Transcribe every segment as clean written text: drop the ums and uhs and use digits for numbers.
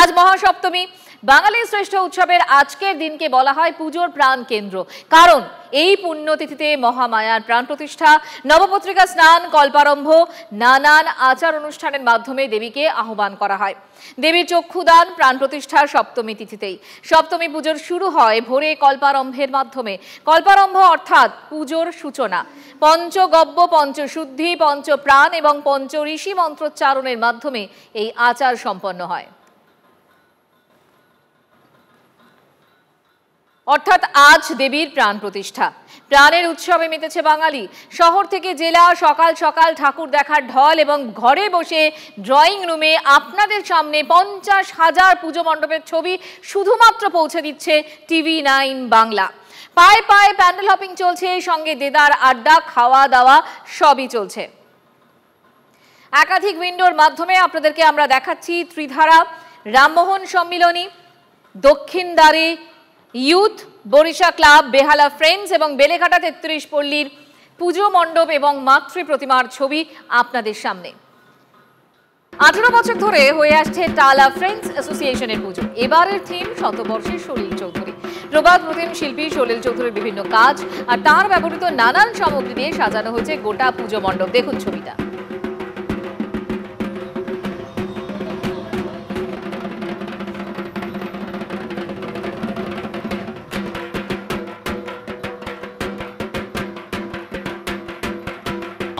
আজ মহাসপ্তমী। বাঙালির শ্রেষ্ঠ উৎসবের আজকের দিনকে বলা হয় পুজোর প্রাণ কেন্দ্র। কারণ এই পুণ্যতিথিতে মহামায়ার প্রাণ প্রতিষ্ঠা, নবপত্রিকা স্নান, কল্পারম্ভ, নানান আচার অনুষ্ঠানের মাধ্যমে দেবীকে আহ্বান করা হয়। দেবীর চক্ষুদান প্রাণ প্রতিষ্ঠার সপ্তমী তিথিতেই। সপ্তমী পুজোর শুরু হয় ভোরে কল্পারম্ভের মাধ্যমে। কল্পারম্ভ অর্থাৎ পুজোর সূচনা। পঞ্চগব্য, পঞ্চশুদ্ধি, পঞ্চপ্রাণ এবং পঞ্চ ঋষি মন্ত্রোচ্চারণের মাধ্যমে এই আচার সম্পন্ন হয়। অর্থাৎ আজ দেবীর প্রাণ প্রতিষ্ঠা। প্রাণের উৎসবে মেতেছে বাঙালি। শহর থেকে জেলা সকাল সকাল ঠাকুর দেখার ঢল এবং ঘরে বসে ড্রয়িং রুমে আপনাদের সামনে 50,000 পুজো মণ্ডপের ছবি শুধুমাত্র পৌঁছে দিচ্ছে TV9 বাংলা। পায়ে পায়ে প্যান্ডেল হপিং চলছে, সঙ্গে দেদার আড্ডা, খাওয়া দাওয়া সবই চলছে। একাধিক উইন্ডোর মাধ্যমে আপনাদেরকে আমরা দেখাচ্ছি ত্রিধারা, রামমোহন সম্মিলনী, দক্ষিণদ্বারে ইউথ, বরিশা ক্লাব, বেহালা ফ্রেন্ডস এবং বেলেঘাটা 33 পল্লীর পুজো মণ্ডপ এবং মাতৃ প্রতিমার ছবি আপনাদের সামনে। 18 বছর ধরে হয়ে আসছে টালা ফ্রেন্ডস অ্যাসোসিয়েশনের পুজো। এবারের থিম শতবর্ষের সলিল চৌধুরী। প্রবাদ প্রতিম শিল্পী সলিল চৌধুরীর বিভিন্ন কাজ আর তার ব্যবহৃত নানান সামগ্রী দিয়ে সাজানো হয়েছে গোটা পুজো মণ্ডপ। দেখুন ছবিটা।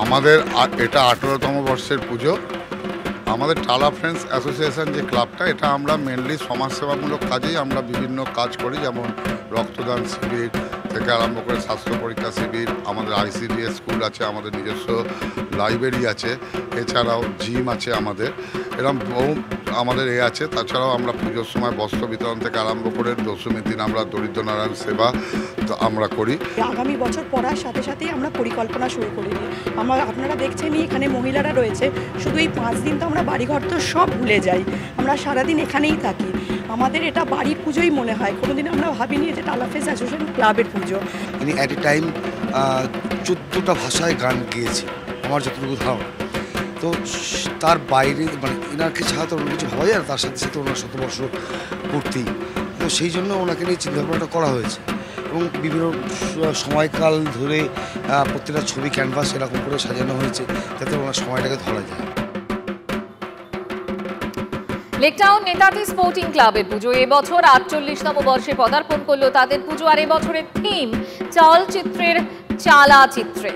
আমাদের এটা 18তম বর্ষের পুজো। আমাদের টালা ফ্রেন্ডস অ্যাসোসিয়েশন যে ক্লাবটা, এটা আমরা মেনলি সমাজসেবামূলক কাজেই আমরা বিভিন্ন কাজ করি, যেমন রক্তদান শিবির থেকে আরম্ভ করে স্বাস্থ্য পরীক্ষা শিবির, আমাদের ICDS স্কুল আছে, আমাদের নিজস্ব লাইব্রেরি আছে, এছাড়াও জিম আছে আমাদের, এরকম বহু আমাদের আছে। তাছাড়াও আমরা পুজোর সময় বস্ত্র বিতরণ থেকে আরম্ভ করে দশমীর দিন আমরা দরিদ্র নারায়ণ সেবা তো আমরা করি। আগামী বছর পড়ার সাথে সাথেই আমরা পরিকল্পনা শুরু করিনি। আপনারা দেখছেনই এখানে মহিলারা রয়েছে, শুধু এই 5 দিন তো আমরা বাড়িঘর তো সব ভুলে যাই, আমরা সারাদিন এখানেই থাকি। আমাদের এটা বাড়ির পুজোই মনে হয়, কোনোদিন আমরা ভাবিনি যে টালা ফ্রেন্ডস অ্যাসোসিয়েশন ক্লাবের পুজো। ইনি অ্যাট এ টাইম 14টা ভাষায় গান গেয়েছে আমার যতটুকু ধারণা। তো তার বাইরে মানে এনাকে ছাড়া তো অন্য কিছু ভাবা যায় না, তার সাথে সাথে ওনার শতবর্ষ পূর্তি, তো সেই জন্য ওনাকে নিয়ে চিন্তাভাবনাটা করা হয়েছে এবং বিভিন্ন সময়কাল ধরে প্রত্যেকটা ছবি ক্যানভাস এরকম করে সাজানো হয়েছে যাতে ওনার সময়টাকে ধরা যায়। লেকটাউন নেতাজি স্পোর্টিং ক্লাবের পুজো এবছর 48তম বর্ষে পদার্পণ করলো তাদের পুজো। আর এবছরের থিম চলচ্চিত্রের চালা চিত্রে।